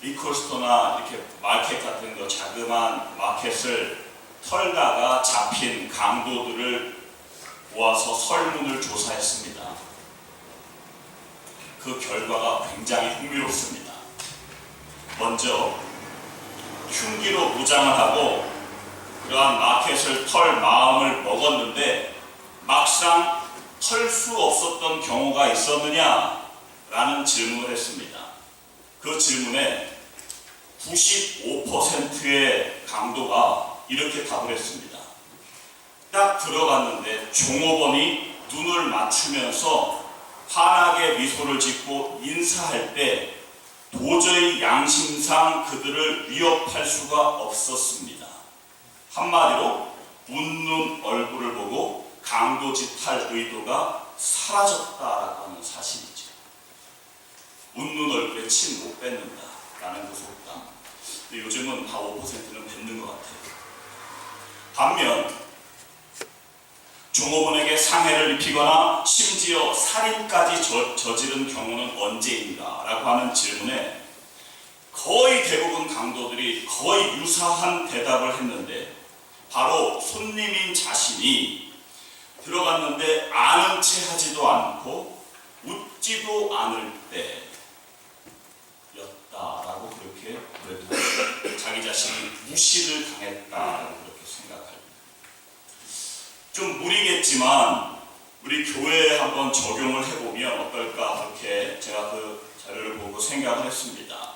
리콜스토나 이렇게 마켓 같은 거 자그마한 마켓을 털다가 잡힌 강도들을 모아서 설문을 조사했습니다. 그 결과가 굉장히 흥미롭습니다. 먼저 흉기로 무장을 하고 그러한 마켓을 털 마음을 먹었는데 막상 털 수 없었던 경우가 있었느냐? 라는 질문을 했습니다. 그 질문에 95%의 강도가 이렇게 답을 했습니다. 딱 들어갔는데 종업원이 눈을 맞추면서 환하게 미소를 짓고 인사할 때 도저히 양심상 그들을 위협할 수가 없었습니다. 한마디로 웃는 얼굴을 보고 강도짓할 의도가 사라졌다라고 하는 사실이죠. 웃는 얼굴에 침 못 뱉는다라는 그 속담. 근데 요즘은 다 5%는 뱉는 것 같아요. 반면 종업원에게 상해를 입히거나 심지어 살인까지 저지른 경우는 언제인가? 라고 하는 질문에 거의 대부분 강도들이 거의 유사한 대답을 했는데 바로 손님인 자신이 들어갔는데 아는 체 하지도 않고 웃지도 않을 때였다라고 그렇게 그랬다. 자기 자신이 무시를 당했다라고 그렇게 생각합니다. 좀 무리겠지만 우리 교회에 한번 적용을 해보면 어떨까 그렇게 제가 그 자료를 보고 생각을 했습니다.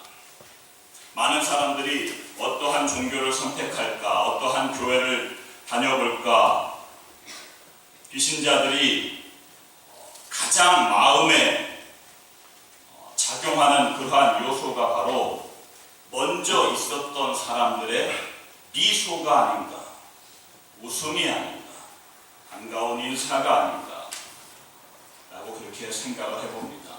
많은 사람들이 어떠한 종교를 선택할까, 어떠한 교회를 다녀볼까, 비신자들이 가장 마음에 작용하는 그러한 요소가 바로 먼저 있었던 사람들의 미소가 아닌가, 웃음이 아닌가, 반가운 인사가 아닌가 라고 그렇게 생각을 해봅니다.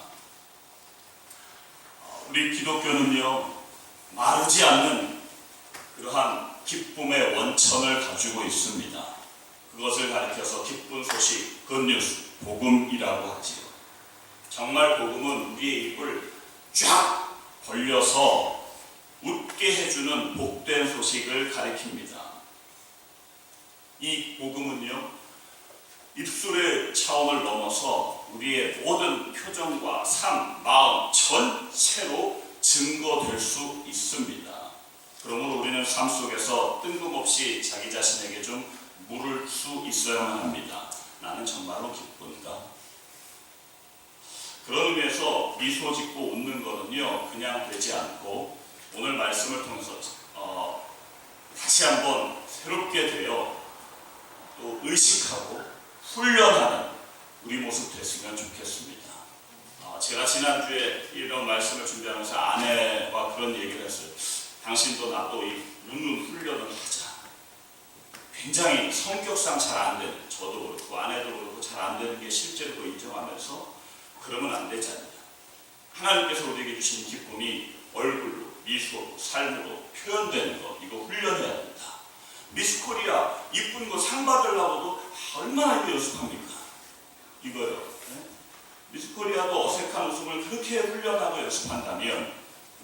우리 기독교는요 마르지 않는 그러한 기쁨의 원천을 가지고 있습니다. 그것을 가리켜서 기쁜 소식, 굿뉴스, 복음이라고 하지요. 정말 복음은 우리의 입을 쫙 벌려서 웃게 해주는 복된 소식을 가리킵니다. 이 복음은요 입술의 차원을 넘어서 우리의 모든 표정과 삶, 마음 전체로 증거될 수 있습니다. 그러므로 우리는 삶 속에서 뜬금없이 자기 자신에게 좀 물을 수 있어야만 합니다. 나는 정말로 기쁜가? 그런 의미에서 미소 짓고 웃는 거는요 그냥 되지 않고 오늘 말씀을 통해서 다시 한번 새롭게 되어 또 의식하고 훈련하는 우리 모습 됐으면 좋겠습니다. 제가 지난주에 이런 말씀을 준비하면서 아내와 그런 얘기를 했어요. 당신도 나도 이 웃는 훈련을 하자. 굉장히 성격상 잘 안 되는, 저도 그렇고 아내도 그렇고 잘 안 되는 게 실제로 인정하면서 그러면 안 되지 않냐. 하나님께서 우리에게 주신 기쁨이 얼굴로, 미소로, 삶으로 표현되는 거, 이거 훈련해야 된다. 미스코리아 이쁜 거 상 받으려고도 얼마나 이거 연습합니까? 이거요. 네? 미스코리아도 어색한 웃음을 그렇게 훈련하고 연습한다면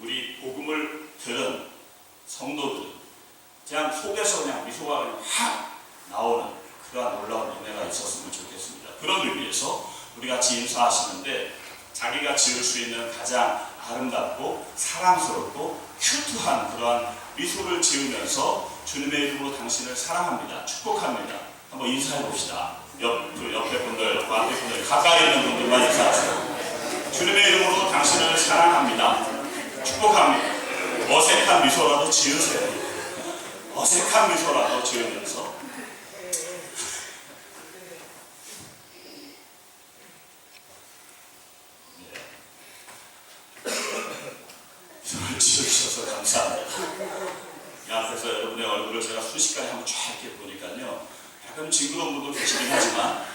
우리 복음을 들은 성도들은 그냥 속에서 그냥 미소가 그냥 확 나오는 그러한 놀라운 은혜가 있었으면 좋겠습니다. 그런 의미에서 우리 같이 인사하시는데 자기가 지을 수 있는 가장 아름답고 사랑스럽고 큐트한 그러한 미소를 지으면서 주님의 이름으로 당신을 사랑합니다. 축복합니다. 한번 인사해 봅시다. 옆에 분들, 반대 분들, 가까이 있는 분들만 인사하세요. 주님의 이름으로 당신을 사랑합니다. 축복합니다. 어색한 미소라도 지으세요. 어색한 미소라도 지으면서 미소를 지으셔서 감사합니다. 이 앞에서 여러분의 얼굴을 제가 순식간에 한번 쫙 이렇게 보니까요 약간 징그러운 분도 계시긴 하지만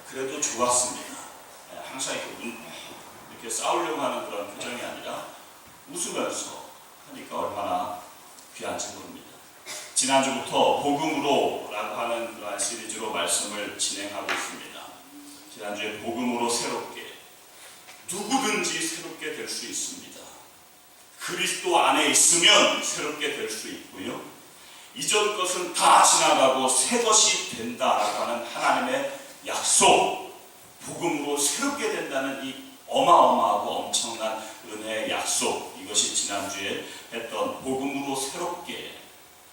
그래도 좋았습니다. 항상 이렇게 싸우려고 하는 그런 표정이 아니라 웃으면서 하니까 얼마나 귀한지 모릅니다. 지난주부터 복음으로 라고 하는 그런 시리즈로 말씀을 진행하고 있습니다. 지난주에 복음으로 새롭게 누구든지 새롭게 될 수 있습니다. 그리스도 안에 있으면 새롭게 될 수 있고요. 이전 것은 다 지나가고 새 것이 된다라고 하는 하나님의 약속, 복음으로 새롭게 된다는 이 어마어마하고 엄청난 은혜의 약속, 이것이 지난주에 했던 복음으로 새롭게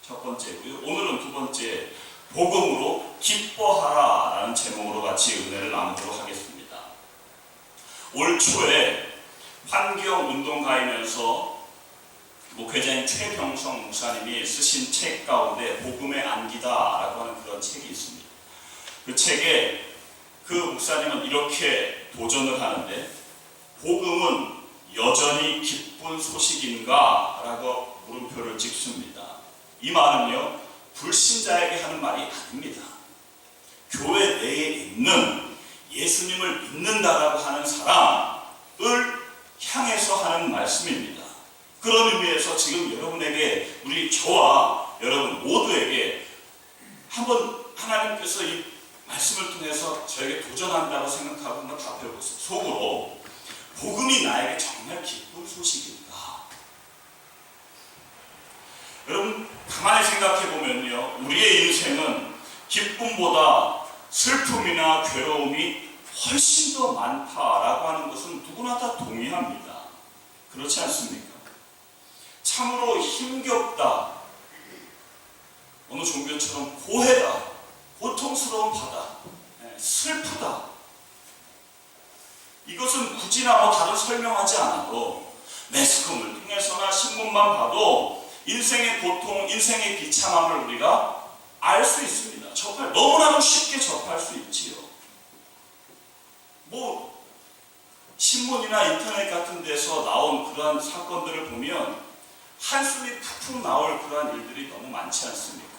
첫 번째고요. 오늘은 두 번째, 복음으로 기뻐하라 라는 제목으로 같이 은혜를 나누도록 하겠습니다. 올 초에 환경운동가이면서 목회자인 최병성 목사님이 쓰신 책 가운데 복음의 안기다라고 하는 그런 책이 있습니다. 그 책에 그 목사님은 이렇게 도전을 하는데, 복음은 여전히 기쁜 소식인가? 라고 물음표를 찍습니다. 이 말은요, 불신자에게 하는 말이 아닙니다. 교회 내에 있는 예수님을 믿는다라고 하는 사람을 향해서 하는 말씀입니다. 그런 의미에서 지금 여러분에게, 우리 저와 여러분 모두에게 한번 하나님께서 이 말씀을 통해서 저에게 도전한다고 생각하고 한번 답해보세요. 속으로, 복음이 나에게 정말 기쁜 소식인가? 여러분 가만히 생각해 보면요, 우리의 인생은 기쁨보다 슬픔이나 괴로움이 훨씬 더 많다라고 하는 것은 누구나 다 동의합니다. 그렇지 않습니까? 참으로 힘겹다, 어느 종교처럼 고해다, 고통스러운 바다, 슬프다, 이것은 굳이나 다른 설명하지 않아도 매스컴을 통해서나 신문만 봐도 인생의 고통, 인생의 비참함을 우리가 알 수 있습니다. 너무나도 쉽게 접할 수 있지요. 신문이나 인터넷 같은 데서 나온 그러한 사건들을 보면 한숨이 푹푹 나올 그러한 일들이 너무 많지 않습니까?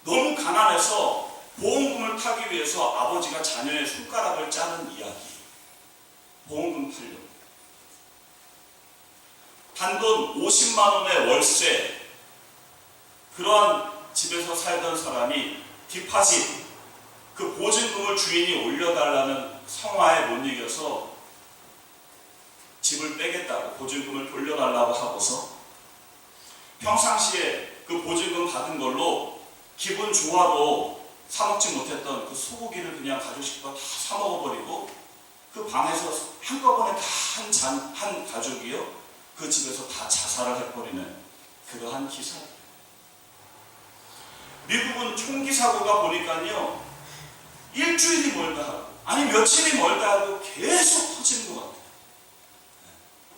너무 가난해서 보험금을 타기 위해서 아버지가 자녀의 손가락을 짜는 이야기. 보험금 타려고. 단돈 50만 원의 월세, 그러한 집에서 살던 사람이 디파짓, 그 보증금을 주인이 올려달라는 성화에 못 이겨서 집을 빼겠다고 보증금을 돌려달라고 하고서 평상시에 그 보증금 받은 걸로 기분 좋아도 사먹지 못했던 그 소고기를 그냥 가족식과 다 사먹어버리고 그 방에서 한꺼번에 다 한 가족이요, 그 집에서 다 자살을 해버리는 그러한 기사. 미국은 총기 사고가 보니까요, 일주일이 멀다 하고, 아니 며칠이 멀다 하고 계속 터지는 것 같아요.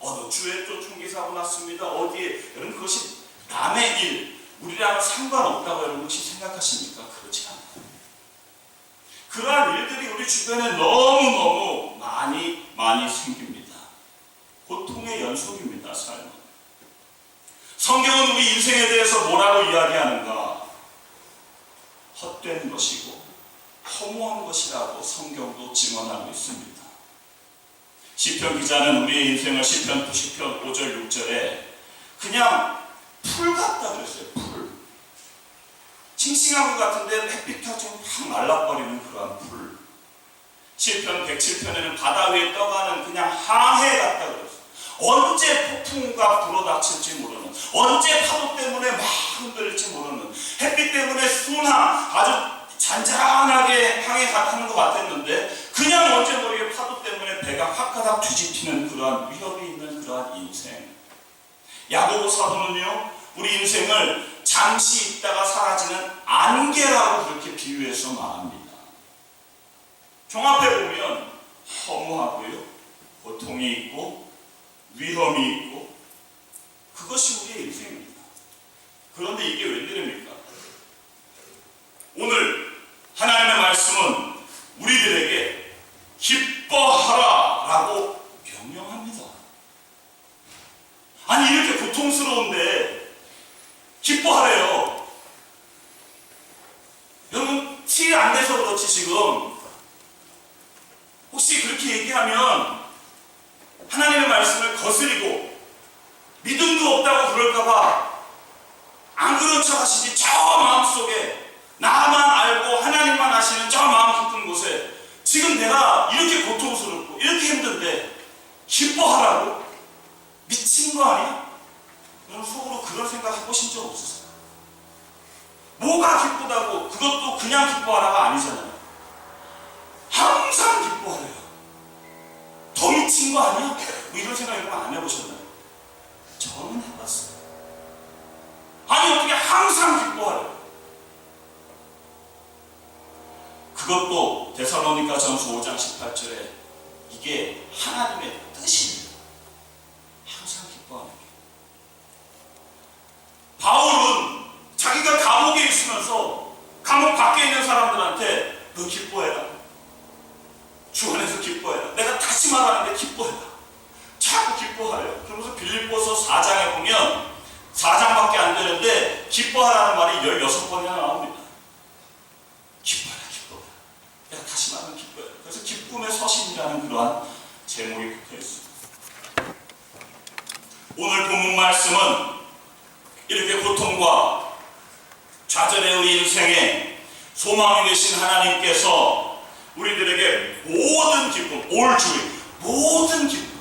어느 주에 또 총기 사고 났습니다. 어디에? 여러분 그것이 남의 일, 우리랑은 상관없다고 여러분 혹시 생각하십니까? 그렇지 않아요. 그러한 일들이 우리 주변에 너무너무 많이 생깁니다. 고통의 연속입니다, 삶은. 성경은 우리 인생에 대해서 뭐라고 이야기하는가? 헛된 것이고 허무한 것이라고 성경도 증언하고 있습니다. 시편 기자는 우리의 인생을 시편 90편 5절 6절에 그냥 풀 같다 그랬어요. 풀. 싱싱한 것 같은데 햇빛 타지고 확 말라버리는 그러한 풀. 시편 107편에는 바다 위에 떠가는 그냥 항해 같다 그랬어요. 언제 폭풍과 불어닥칠지 모르는, 언제 파도 때문에 막 흔들릴지 모르는, 햇빛 때문에 순하 아주 잔잔하게 항해하는 것 같았는데 그냥 언제 모르게 파도 때문에 배가 확가닥 뒤집히는 그러한 위협이 있는 그러한 인생. 야고보 사도는요, 우리 인생을 잠시 있다가 사라지는 안개라고 그렇게 비유해서 말합니다. 종합해 보면 허무하고요, 고통이 있고 위험이 있고, 그것이 우리의 인생입니다. 그런데 이게 웬일입니까? 오늘 하나님의 말씀은 우리들에게 기뻐하라 라고 명령합니다. 아니 이렇게 고통스러운데 기뻐하래요. 여러분 티 안 내서 그렇지 지금 혹시 그렇게 얘기하면 하나님의 말씀을 거스리고 믿음도 없다고 그럴까봐 안 그런 척 하시지, 저 마음속에 나만 알고 하나님만 아시는 저 마음 깊은 곳에 지금 내가 이렇게 고통스럽고 이렇게 힘든데 기뻐하라고? 미친 거 아니야? 여러분 속으로 그런 생각 해보신 적 없으세요? 뭐가 기쁘다고 그것도 그냥 기뻐하라가 아니잖아요. 항상 기뻐하래요. 더 미친 거 아니야? 뭐 이런 생각 여러분 안 해보셨나요? 저는 해봤어요. 아니 어떻게 항상 기뻐하래요? 그것도 데살로니가전서 5장 18절에 이게 하나님의 뜻이에요. 항상 기뻐하는 게. 바울은 자기가 감옥에 있으면서 감옥 밖에 있는 사람들한테 너 기뻐해라. 주 안에서 기뻐해라. 내가 다시 말하는데 기뻐해라. 자꾸 기뻐하래요. 그러면서 빌립보서 4장에 보면 4장밖에 안 되는데 기뻐하라는 말이 16번이나 나옵니다. 기뻐해라, 기뻐해라. 내가 다시 말하면 기뻐해라. 그래서 기쁨의 서신이라는 그러한 제목이 붙어 있습니다. 오늘 본문 말씀은 이렇게 고통과 좌절의 우리 인생에 소망이 되신 하나님께서 우리들에게 모든 기쁨, 올주의 모든 기쁨,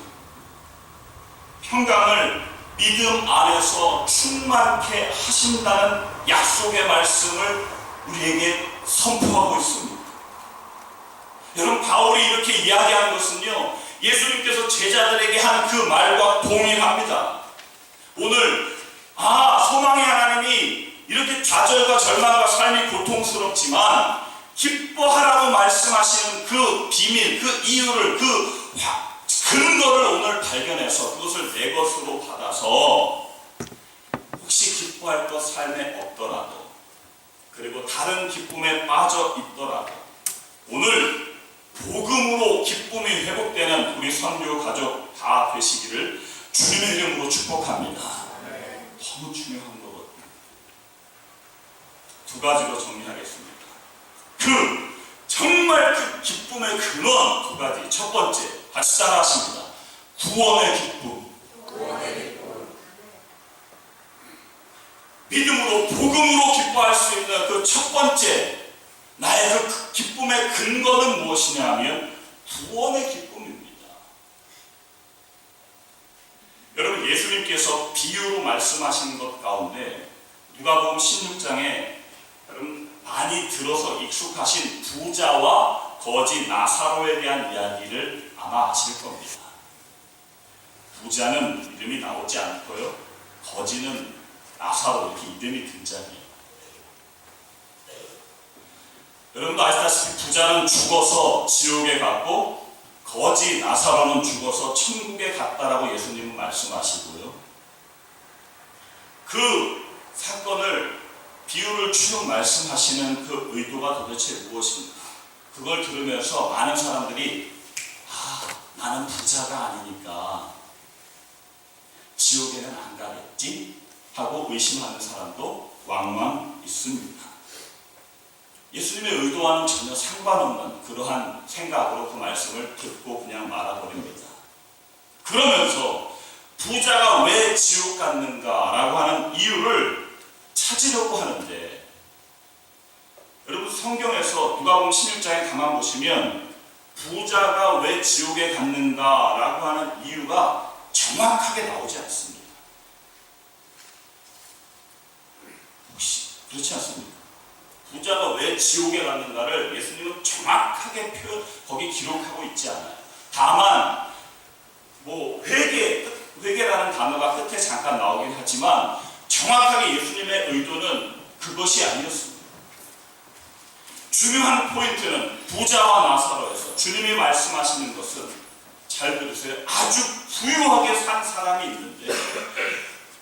평강을 믿음 안에서 충만케 하신다는 약속의 말씀을 우리에게 선포하고 있습니다. 여러분 바울이 이렇게 이야기하는 것은요, 예수님께서 제자들에게 한 그 말과 동일합니다. 오늘 소망의 하나님이 이렇게 좌절과 절망과 삶이 고통스럽지만 기뻐하라고 말씀하시는 그 비밀, 그 이유를, 그 근거를 오늘 발견해서 그것을 내 것으로 받아서 혹시 기뻐할 것 삶에 없더라도 그리고 다른 기쁨에 빠져 있더라도 오늘 복음으로 기쁨이 회복되는 우리 선교 가족 다 되시기를 주님의 이름으로 축복합니다. 너무 중요한 거거든요. 두 가지로 정리하겠습니다. 정말 그 기쁨의 근원 두 가지. 첫 번째, 같이 따라하십니다. 구원의 기쁨. 믿음으로 복음으로 기뻐할 수 있는 그 첫 번째 나의 그 기쁨의 근거는 무엇이냐 하면 구원의 기쁨입니다. 여러분 예수님께서 비유로 말씀하신 것 가운데 누가복음 16장에 여러분 많이 들어서 익숙하신 부자와 거지 나사로에 대한 이야기를 아마 아실 겁니다. 부자는 이름이 나오지 않고요. 거지는 나사로 이렇게 이름이 등장해요. 여러분도 아시다시피 부자는 죽어서 지옥에 갔고 거지 나사로는 죽어서 천국에 갔다라고 예수님은 말씀하시고요. 그 사건을 비유를 쭉 말씀하시는 그 의도가 도대체 무엇입니까? 그걸 들으면서 많은 사람들이 나는 부자가 아니니까 지옥에는 안 가겠지? 하고 의심하는 사람도 왕왕 있습니다. 예수님의 의도와는 전혀 상관없는 그러한 생각으로 그 말씀을 듣고 그냥 말아버립니다. 그러면서 부자가 왜 지옥 갔는가라고 하는 이유를 찾으려고 하는데 여러분 성경에서 누가복음 16장에 가만 보시면 부자가 왜 지옥에 갔는가라고 하는 이유가 정확하게 나오지 않습니다. 혹시 그렇지 않습니까? 부자가 왜 지옥에 갔는가를 예수님은 정확하게 거기 기록하고 있지 않아요. 다만 회개라는 단어가 끝에 잠깐 나오긴 하지만 정확하게 예수님의 의도는 그것이 아니었습니다. 중요한 포인트는 부자와 나사로에서 주님이 말씀하시는 것은 잘 들으세요. 아주 부유하게 산 사람이 있는데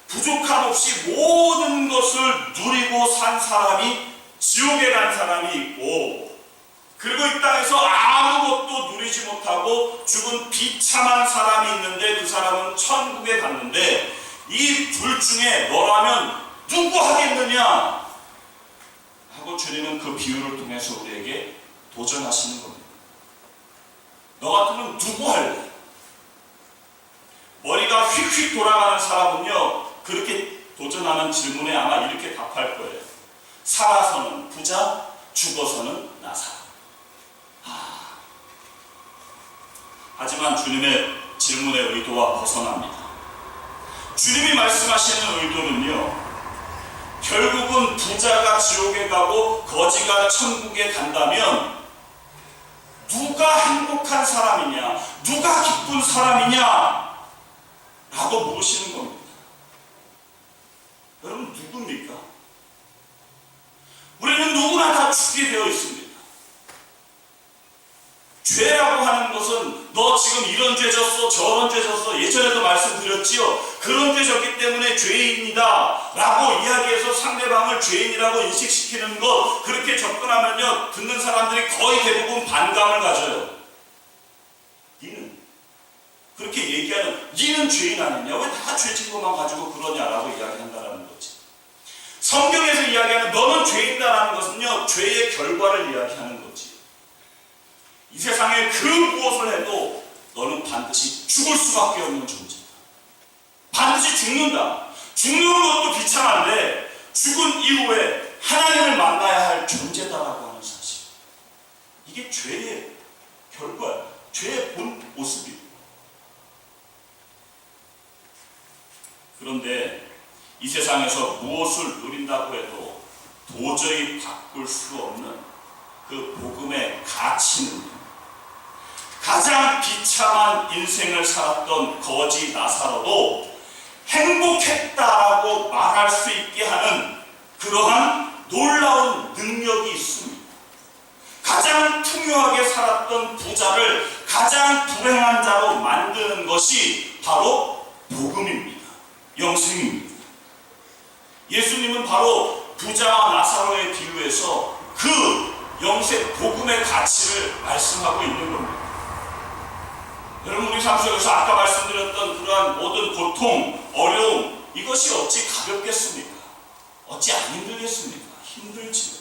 부족함 없이 모든 것을 누리고 산 사람이 지옥에 간 사람이 있고 그리고 이 땅에서 아무것도 누리지 못하고 죽은 비참한 사람이 있는데 그 사람은 천국에 갔는데 이 둘 중에 너라면 누구 하겠느냐 하고 주님은 그 비유를 통해서 우리에게 도전하시는 겁니다. 너 같으면 누구 할래? 머리가 휙휙 돌아가는 사람은요 그렇게 도전하는 질문에 아마 이렇게 답할 거예요. 살아서는 부자, 죽어서는 나사로. 하지만 주님의 질문의 의도와 벗어납니다. 주님이 말씀하시는 의도는요, 결국은 부자가 지옥에 가고 거지가 천국에 간다면 누가 행복한 사람이냐, 누가 기쁜 사람이냐 라고 물으시는 겁니다. 여러분, 누굽니까? 우리는 누구나 다 죽게 되어 있습니다. 죄라고 하는 것은 너 지금 이런 죄 졌어, 저런 죄 졌어, 예전에도 말씀드렸지요. 그런 죄 졌기 때문에 죄인이다 라고 이야기해서 상대방을 죄인이라고 인식시키는 것, 그렇게 접근하면요, 듣는 사람들이 거의 대부분 반감을 가져요. 니는 그렇게 얘기하는, 니는 죄인 아니냐, 왜 다 죄진 것만 가지고 그러냐라고 이야기한다라는 거지. 성경에서 이야기하는 너는 죄인다라는 것은요, 죄의 결과를 이야기하는 거지. 이 세상에 그 무엇을 해도 너는 반드시 죽을 수밖에 없는 존재다. 반드시 죽는다. 죽는 것도 비참한데 죽은 이후에 하나님을 만나야 할 존재다라고 하는 사실. 이게 죄의 결과야. 죄의 본 모습이에요. 그런데 이 세상에서 무엇을 누린다고 해도 도저히 바꿀 수 없는 그 복음의 가치는 가장 비참한 인생을 살았던 거지 나사로도 행복했다라고 말할 수 있게 하는 그러한 놀라운 능력이 있습니다. 가장 풍요하게 살았던 부자를 가장 불행한 자로 만드는 것이 바로 복음입니다. 영생입니다. 예수님은 바로 부자와 나사로의 비유에서 그 영생 복음의 가치를 말씀하고 있는 겁니다. 여러분, 우리 삶 속에서 아까 말씀드렸던 그러한 모든 고통, 어려움, 이것이 어찌 가볍겠습니까? 어찌 안 힘들겠습니까? 힘들지요.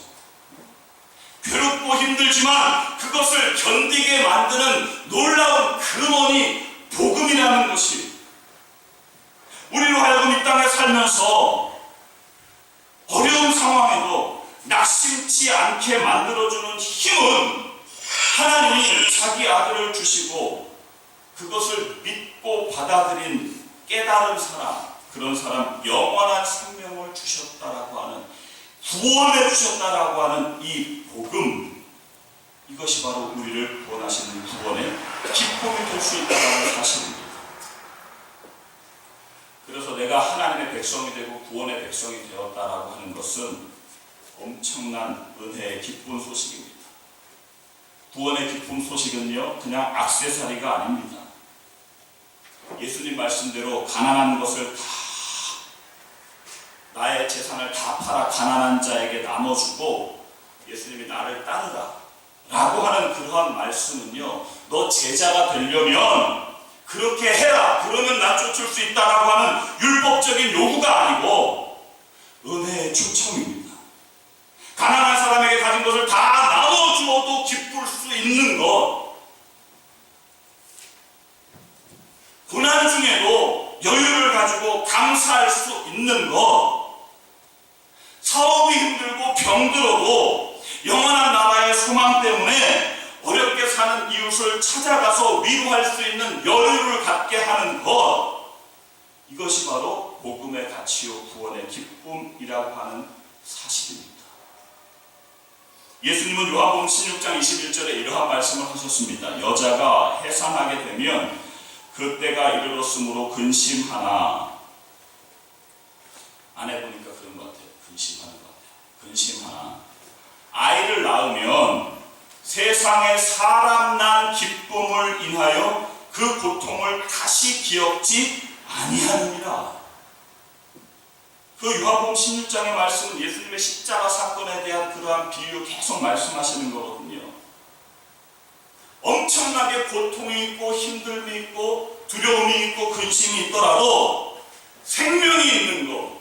괴롭고 힘들지만 그것을 견디게 만드는 놀라운 근원이 복음이라는 것이, 우리로 하여금 이 땅에 살면서 어려운 상황에도 낙심치 않게 만들어주는 힘은 하나님이 자기 아들을 주시고 그것을 믿고 받아들인 깨달은 사람, 그런 사람 영원한 생명을 주셨다라고 하는, 구원해 주셨다라고 하는 이 복음, 이것이 바로 우리를 구원하시는 구원의 기쁨이 될 수 있다는 사실입니다. 그래서 내가 하나님의 백성이 되고 구원의 백성이 되었다라고 하는 것은 엄청난 은혜의 기쁜 소식입니다. 구원의 기쁜 소식은요, 그냥 액세서리가 아닙니다. 예수님 말씀대로 가난한 것을 다, 나의 재산을 다 팔아 가난한 자에게 나눠주고 예수님이 나를 따르라 라고 하는 그러한 말씀은요, 너 제자가 되려면 그렇게 해라, 그러면 나 쫓을 수 있다라고 하는 율법적인 요구가 아니고 은혜의 초청입니다. 가난한 사람에게 가진 것을 다 나눠주어도 기쁠 수 있는 것, 고난 중에도 여유를 가지고 감사할 수 있는 것, 사업이 힘들고 병들어도 영원한 나라의 소망 때문에 어렵게 사는 이웃을 찾아가서 위로할 수 있는 여유를 갖게 하는 것, 이것이 바로 복음의 가치요 구원의 기쁨이라고 하는 사실입니다. 예수님은 요한복음 16장 21절에 이러한 말씀을 하셨습니다. 여자가 해산하게 되면 그때가 이르렀으므로 근심하나, 안 해보니까 그런 것 같아요. 근심하는 것 같아요. 근심하나 아이를 낳으면 세상에 사람 난 기쁨을 인하여 그 고통을 다시 기억지 아니하느니라. 그 요한복음 16장의 말씀은 예수님의 십자가 사건에 대한 그러한 비유 계속 말씀하시는 거거든요. 엄청나게 고통이 있고 힘듦이 있고 두려움이 있고 근심이 있더라도 생명이 있는 것,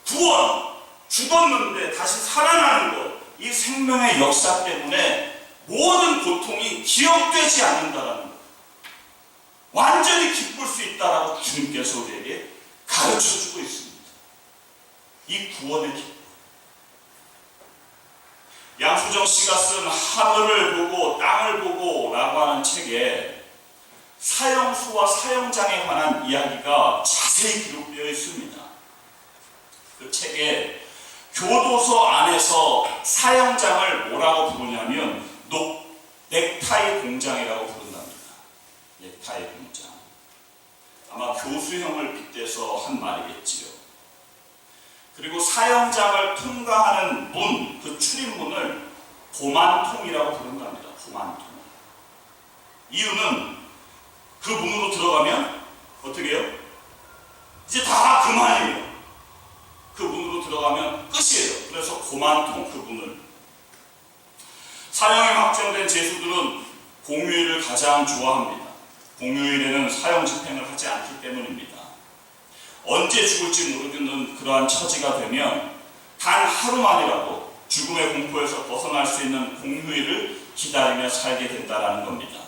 구원, 죽었는데 다시 살아나는 것, 이 생명의 역사 때문에 모든 고통이 기억되지 않는다라는 것, 완전히 기쁠 수 있다라고 주님께서 우리에게 가르쳐주고 있습니다. 이 구원의 기쁨. 양수정 씨가 쓴 하늘을 보고 땅을 보고 라고 하는 책에 사형수와 사형장에 관한 이야기가 자세히 자세히 기록되어 있습니다. 그 책에 교도소 안에서 사형장을 뭐라고 부르냐면 넥타이 공장이라고 부른답니다. 넥타이 공장. 아마 교수형을 빗대서 한 말이겠지요. 그리고 사형장을 통과하는 문, 그 출입문을 고만통이라고 부른답니다. 고만통. 이유는 그 문으로 들어가면 어떻게 해요? 이제 다 그만이에요. 그 문으로 들어가면 끝이에요. 그래서 고만통 그 문을. 사형이 확정된 죄수들은 공휴일을 가장 좋아합니다. 공휴일에는 사형 집행을 하지 않기 때문입니다. 언제 죽을지 모르는 그러한 처지가 되면 단 하루만이라도 죽음의 공포에서 벗어날 수 있는 공휴일을 기다리며 살게 된다는 겁니다.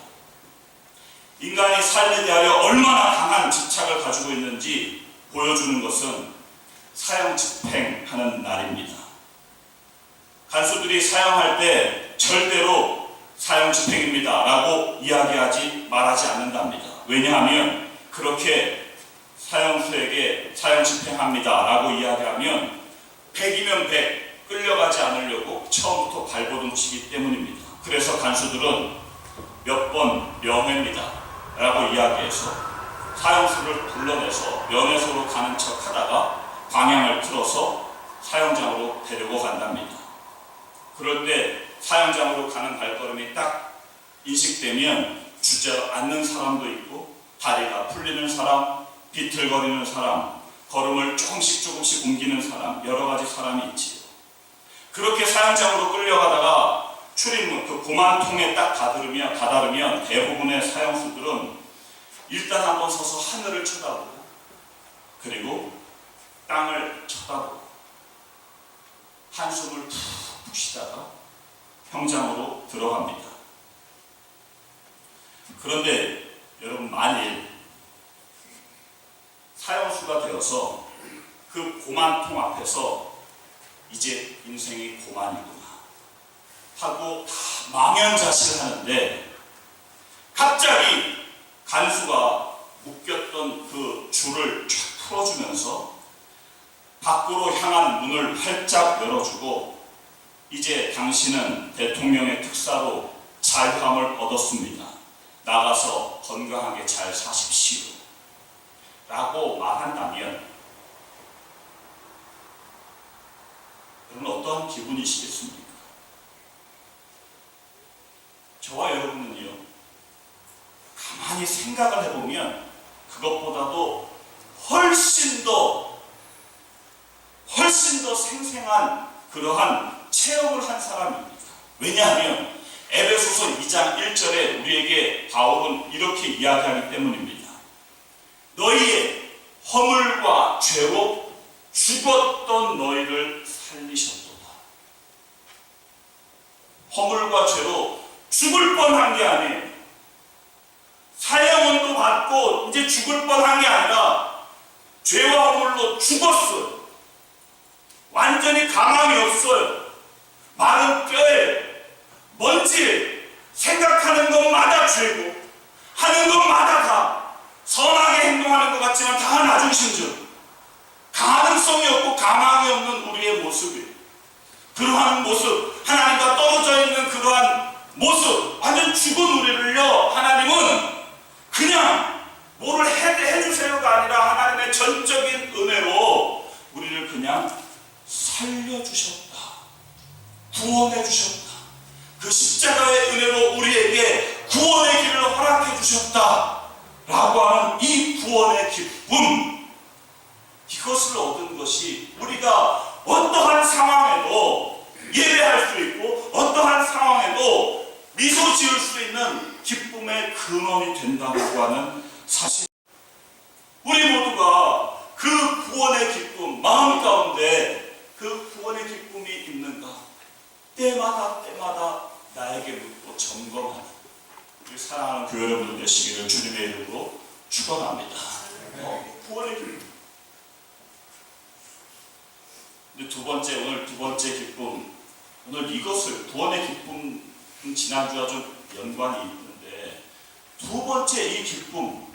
인간이 삶에 대하여 얼마나 강한 집착을 가지고 있는지 보여주는 것은 사형 집행하는 날입니다. 간수들이 사형할 때 절대로 사형 집행입니다 라고 말하지 않는답니다. 왜냐하면 그렇게 사형수에게 사형 집행합니다 라고 이야기하면 100이면 100 끌려가지 않으려고 처음부터 발버둥치기 때문입니다. 그래서 간수들은 몇 번 명예입니다 라고 이야기해서 사형수를 불러내서 면회소로 가는 척 하다가 방향을 틀어서 사형장으로 데리고 간답니다. 그럴 때 사형장으로 가는 발걸음이 딱 인식되면 주저앉는 사람도 있고 다리가 풀리는 사람, 비틀거리는 사람, 걸음을 조금씩 옮기는 사람, 여러 가지 사람이 있지요. 그렇게 사형장으로 끌려가다가 출입문, 그 고만통에 딱 다다르면 대부분의 사형수들은 일단 한번 서서 하늘을 쳐다보고 그리고 땅을 쳐다보고 한숨을 푹 쉬다가 형장으로 들어갑니다. 그런데 여러분, 만일 사형수가 되어서 그 고만통 앞에서 이제 인생이 고만이구나 하고 다 망연자실하는데 갑자기 간수가 묶였던 그 줄을 쫙 풀어주면서 밖으로 향한 문을 활짝 열어주고 이제 당신은 대통령의 특사로 자유함을 얻었습니다. 나가서 건강하게 잘 사십시오 라고 말한다면 여러분 어떠한 기분이시겠습니까? 저와 여러분은요, 가만히 생각을 해보면 그것보다도 훨씬 더 생생한 그러한 체험을 한 사람입니다. 왜냐하면 에베소서 2장 1절에 우리에게 바울은 이렇게 이야기하기 때문입니다. 너희의 허물과 죄로 죽었던 너희를 살리셨도다. 허물과 죄로 죽을 뻔한 게 아니에요. 사형은도 받고 이제 죽을 뻔한 게 아니라 죄와 허물로 죽었어요. 완전히 가망이 없어요. 마른 뼈에 먼지, 생각하는 것마다 죄고 하는 것마다 다 선하게 행동하는 것 같지만 다 나중심증, 가능성이 없고 가망이 없는 우리의 모습이에요. 그러한 모습, 하나님과 떨어져 있는 그러한 모습, 완전 죽은 우리를요, 하나님은 그냥 뭐를 해주세요가 아니라 하나님의 전적인 은혜로 우리를 그냥 살려주셨다. 구원해주셨다. 그 십자가의 은혜로 우리에게 구원의 길을 허락해주셨다 라고 하는 이 구원의 기쁨, 이것을 얻은 것이 우리가 어떠한 상황에도 예배할 수 있고 어떠한 상황에도 미소 지을 수 있는 기쁨의 근원이 된다고 하는 사실. 우리 모두가 그 구원의 기쁨, 마음 가운데 그 구원의 기쁨이 있는가 때마다 나에게 묻고 점검하는 우리 사랑하는 교회 여러분 되시기를 주님의 이름으로 축원합니다. 구원의 기쁨. 근데 오늘 두 번째 기쁨, 오늘 이것을 구원의 기쁨, 지난주와 좀 연관이 있는데 두 번째 이 기쁨,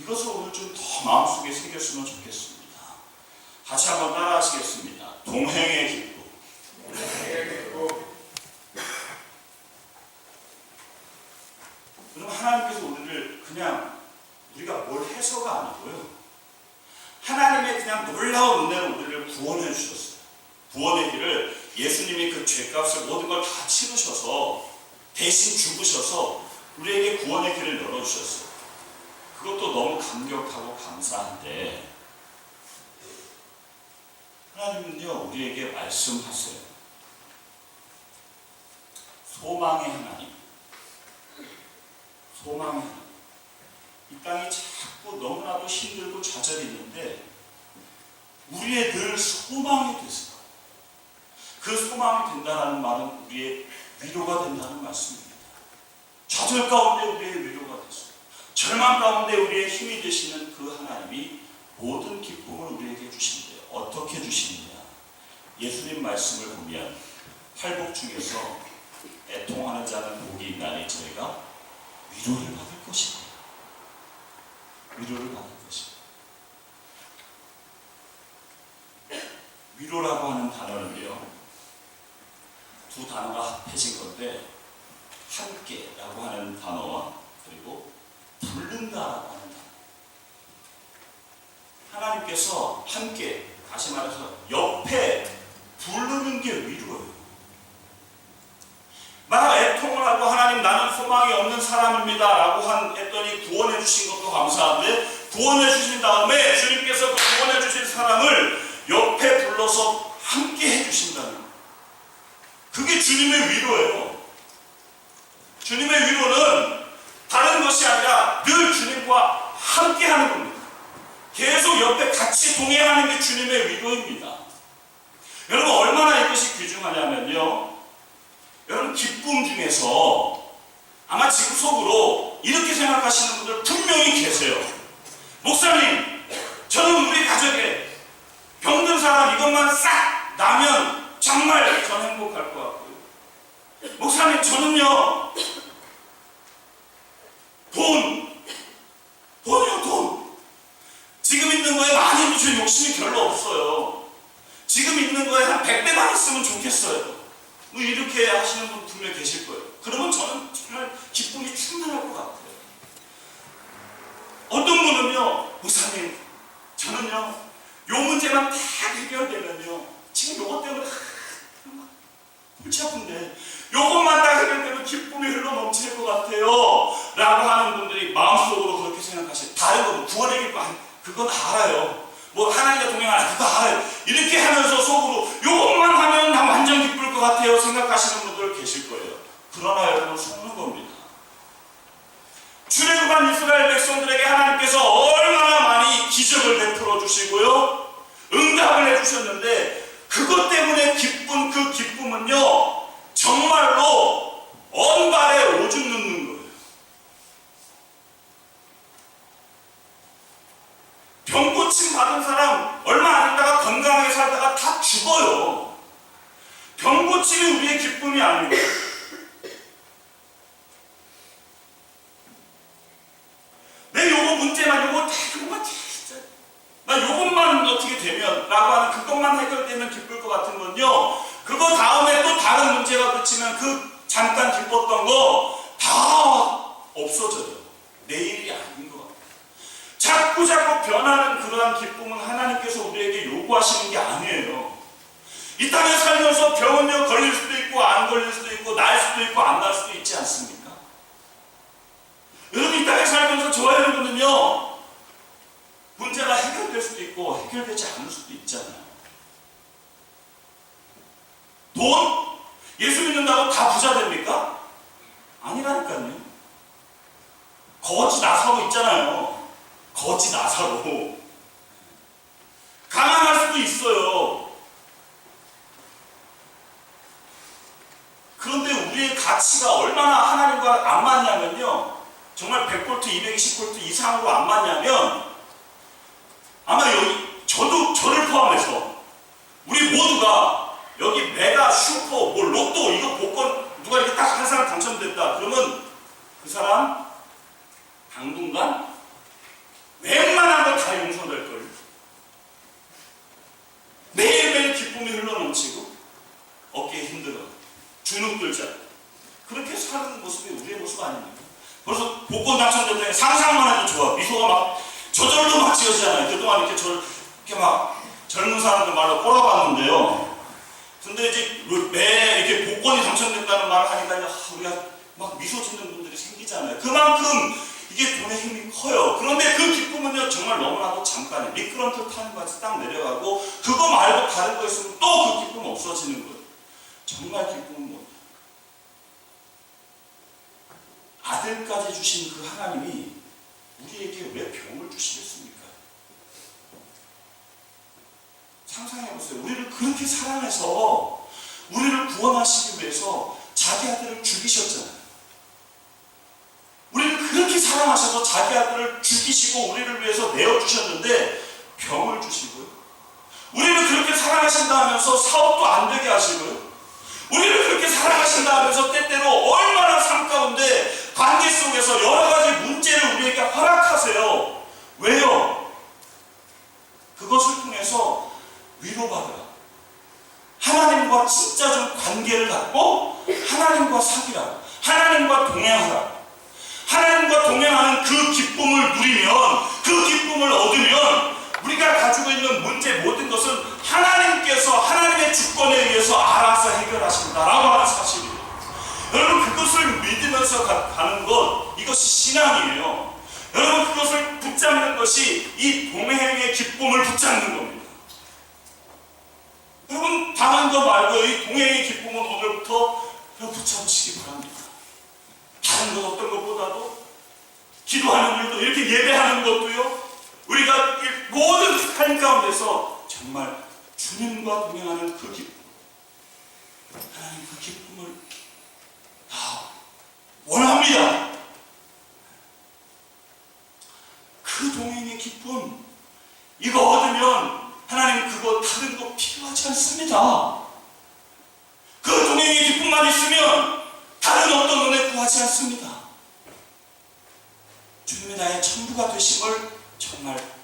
이것을 오늘 좀 더 마음속에 새겼으면 좋겠습니다. 같이 한번 따라 하시겠습니다. 동행의 기쁨. 그럼 하나님께서 우리를 그냥 우리가 뭘 해서가 아니고요. 하나님의 그냥 놀라운 은혜로 우리를 구원해 주셨어요. 구원의 길을 예수님이 그 죄값을 모든 걸 다 치르셔서 대신 죽으셔서 우리에게 구원의 길을 열어주셨어요. 그것도 너무 감격하고 감사한데 하나님은요 우리에게 말씀하세요. 소망의 하나님, 소망의 하나님. 이 땅이 자꾸 너무나도 힘들고 좌절이 있는데 우리의 늘 소망이 되세요. 그 소망이 된다는 말은 우리의 위로가 된다는 말씀입니다. 좌절 가운데 우리의 위로가 되시고 절망 가운데 우리의 힘이 되시는 그 하나님이 모든 기쁨을 우리에게 주신대요. 어떻게 주시느냐? 예수님 말씀을 보면 팔복 중에서 애통하는 자는 복이 있나니 저희가 위로를 받을 것이다. 위로를 받을 것이다. 위로라고 하는 단어는요 두 단어가 합해진 건데 함께라고 하는 단어와 그리고 부른다라고 하는 단어. 하나님께서 함께, 다시 말해서 옆에 부르는 게 위로예요. 나 애통을 하고 하나님 나는 소망이 없는 사람입니다 라고 했더니 구원해 주신 것도 감사한데 구원해 주신 다음에 주님께서 그 구원해 주신 사람을 옆에 불러서 함께 해주신다는 거예요. 그게 주님의 위로예요. 주님의 위로는 다른 것이 아니라 늘 주님과 함께 하는 겁니다. 계속 옆에 같이 동행하는 게 주님의 위로입니다. 여러분 얼마나 이것이 귀중하냐면요. 여러분 기쁨 중에서 아마 지금 속으로 이렇게 생각하시는 분들 분명히 계세요. 목사님, 저는 우리 가족에 병든 사람 이것만 싹 나면 정말 전 행복할 것 같고요. 목사님, 저는요 돈이요. 지금 있는 거에 많이 줄 욕심이 별로 없어요. 지금 있는 거에 한 100배만 있으면 좋겠어요. 뭐 이렇게 하시는 분 분명 계실 거예요. 그러면 저는 정말 기쁨이 충만할 것 같아요. 어떤 분은요, 목사님, 저는요, 요 문제만 다 해결되면요, 지금 요것 때문에 골치 아픈데, 요것만 딱 해결되면 기쁨이 흘러 넘칠 것 같아요. 라고 하는 분들이 마음속으로 그렇게 생각하시고, 다른 거, 구원의 길, 그건 알아요. 뭐 하나님과 동행하는 그거 알아요. 이렇게 하면서 속으로 요것만 하면 나 완전 기쁠 것 같아요 생각하시는 분들 계실 거예요. 그러나 여러분 속는 겁니다. 출애굽한 이스라엘 백성들에게 하나님께서 얼마나 많이 기적을 베풀어 주시고요 응답을 해주셨는데 그것 때문에 기쁜 그 기쁨은요 정말로 언발에 오줌 넣는 거예요. 병고침 받은 사람 얼마 안 있다가 건강하게 살다가 다 죽어요. 병고침이 우리의 기쁨이 아니고 내 요거 문제만 요거 진짜 나 요것만 어떻게 되면 라고 하는 그것만 해결되면 기쁠 것 같은 건요 그거 다음에 또 다른 문제가 그치면 그 잠깐 기뻤던 거 다 없어져요. 내일이 아닌 것 같아요. 자꾸 변하는 그러한 기쁨은 하나님께서 우리에게 요구하시는 게 아니에요. 이 땅에 살면서 병은요 걸릴 수도 있고 안 걸릴 수도 있고 날 수도 있고 안 날 수도 있지 않습니까? 여러분 이 땅에 살면서 저와 여러분은요 문제가 해결될 수도 있고 해결되지 않을 수도 있잖아요. 돈? 예수 믿는다고 다 부자 됩니까? 아니라니까요. 거지 나사로 있잖아요. 거지 나사로. 가난할 수도 있어요. 그런데 우리의 가치가 얼마나 하나님과 안 맞냐면요. 정말 100V, 220V 이상으로 안 맞냐면 아마 여기 저를 포함해서 우리 모두가 여기 메가, 슈퍼, 뭐 로또 이거 복권 누가 이렇게 딱 한 사람 당첨됐다 그러면 그 사람 당분간 그래서 복권 당첨됐다니 상상만 해도 좋아. 미소가 막 저절로 막 지어지잖아요. 그동안 이렇게 이렇게 막 젊은 사람들 말로 꼬라봤는데요. 근데 이제 매 이렇게 복권이 당첨됐다는 말을 하니까 우리가 막 미소 짓는 분들이 생기잖아요. 그만큼 이게 돈의 힘이 커요. 그런데 그 기쁨은요, 정말 너무나도 잠깐에 미끄럼틀 타는 것 같이 딱 내려가고, 그거 말고 다른 거 있으면 또 그 기쁨 없어지는 거예요. 정말 기쁨은 뭐냐? 아들까지 주신 그 하나님이 우리에게 왜 병을 주시겠습니까? 상상해보세요. 우리를 그렇게 사랑해서 우리를 구원하시기 위해서 자기 아들을 죽이셨잖아요. 우리를 그렇게 사랑하셔서 자기 아들을 죽이시고 우리를 위해서 내어주셨는데 병을 주시고요. 우리를 그렇게 사랑하신다 하면서 사업도 안 되게 하시고요. 우리를 그렇게 사랑하신다 하면서 때때로 얼마나 삶 가운데 관계 속에서 여러 가지 문제를 우리에게 허락하세요. 왜요? 그것을 통해서 위로받으라. 하나님과 진짜 좀 관계를 갖고 하나님과 사귀라. 하나님과 동행하라. 하나님과 동행하는 그 기쁨을 누리면, 그 기쁨을 얻으면 우리가 가지고 있는 문제 모든 것은 하나님께서 하나님의 주권에 의해서 알아서 해결하신다라고 하는 사실이에요. 여러분, 그것을 믿으면서 가는 것, 이것이 신앙이에요. 여러분, 그것을 붙잡는 것이 이 동행의 기쁨을 붙잡는 겁니다. 여러분, 다른 거 말고 이 동행의 기쁨은 오늘부터 붙잡으시기 바랍니다. 다른 것 어떤 것보다도 기도하는 일도, 이렇게 예배하는 것도요, 우리가 모든 삶 가운데서 정말 주님과 동행하는 그 기쁨, 하나님 그 기쁨을 원합니다. 그 동행의 기쁨, 이거 얻으면 하나님 그거 다른 거 필요하지 않습니다. 그 동행의 기쁨만 있으면 다른 어떤 은혜 구하지 않습니다. 주님이 나의 천부가 되심을 정말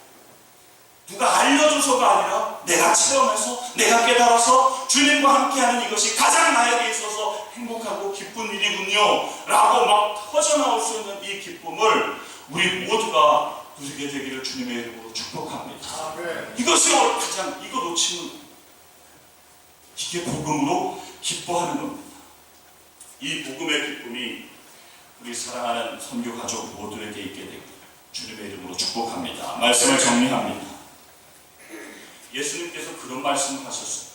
누가 알려줘서가 아니라 내가 체험해서, 내가 깨달아서 주님과 함께하는 이것이 가장 나에게 있어서 행복하고 기쁜 일이군요 라고 막 터져나올 수 있는 이 기쁨을 우리 모두가 누리게 되기를 주님의 이름으로 축복합니다. 이것이 가장, 이거 놓치면 이게 복음으로 기뻐하는 겁니다. 이 복음의 기쁨이 우리 사랑하는 선교 가족 모두에게 있게 되기를 주님의 이름으로 축복합니다. 말씀을 정리합니다. 예수님께서 그런 말씀을 하셨어요.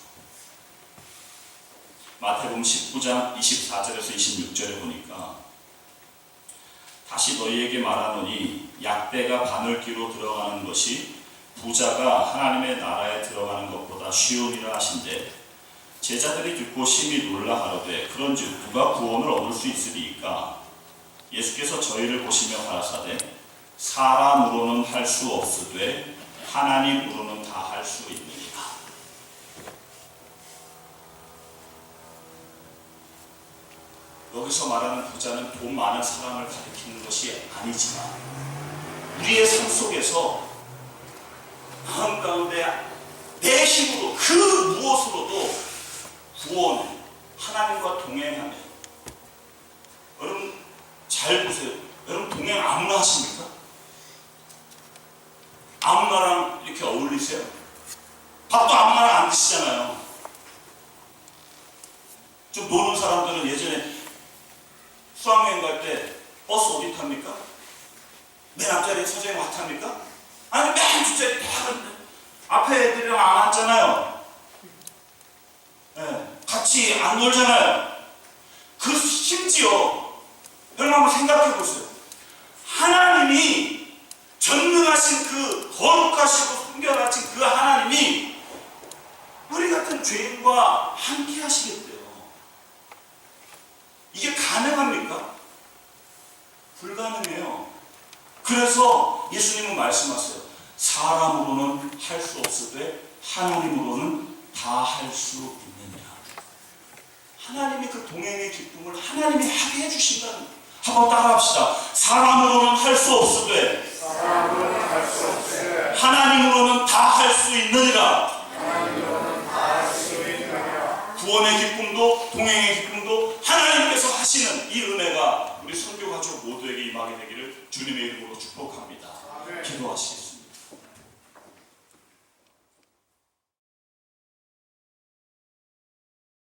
마태복음 19장 24절에서 26절에 보니까 다시 너희에게 말하노니 약대가 바늘기로 들어가는 것이 부자가 하나님의 나라에 들어가는 것보다 쉬우니라 하신대 제자들이 듣고 심히 놀라 하르되 그런즉 누가 구원을 얻을 수 있으리이까? 예수께서 저희를 보시며 가라사대 사람으로는 할 수 없으되 하나님으로는 다 할 수 있느니라. 여기서 말하는 부자는 돈 많은 사람을 가리키는 것이 아니지만 우리의 삶 속에서 마음 가운데 내 힘으로 그 무엇으로도 구원해 하나님과 동행하며, 여러분 잘 보세요. 여러분 동행 아무나 하십니까? 아무나랑 이렇게 어울리세요? 밥도 아무나랑 안 드시잖아요. 좀 노는 사람들은 예전에 수학여행 갈 때 버스 어디 탑니까? 맨 앞자리에 서재가 와 탑니까? 아니 맨 뒷자리 다 앞에 애들이랑 안 앉잖아요. 네, 같이 안 놀잖아요. 그 심지어 여러분 한번 생각해 보세요. 하나님이 전능하신 그 거룩하시고 순결하신 그 하나님이 우리 같은 죄인과 함께 하시겠대요. 이게 가능합니까? 불가능해요. 그래서 예수님은 말씀하세요. 사람으로는 할 수 없으되 하나님으로는 다 할 수 있느니라. 하나님이 그 동행의 기쁨을 하나님이 하게 해주신다는 거예요. 한번 따라합시다. 사람으로는 할 수 없으되 하나님으로는 다 할 수 있느니라. 구원의 기쁨도 동행의 기쁨도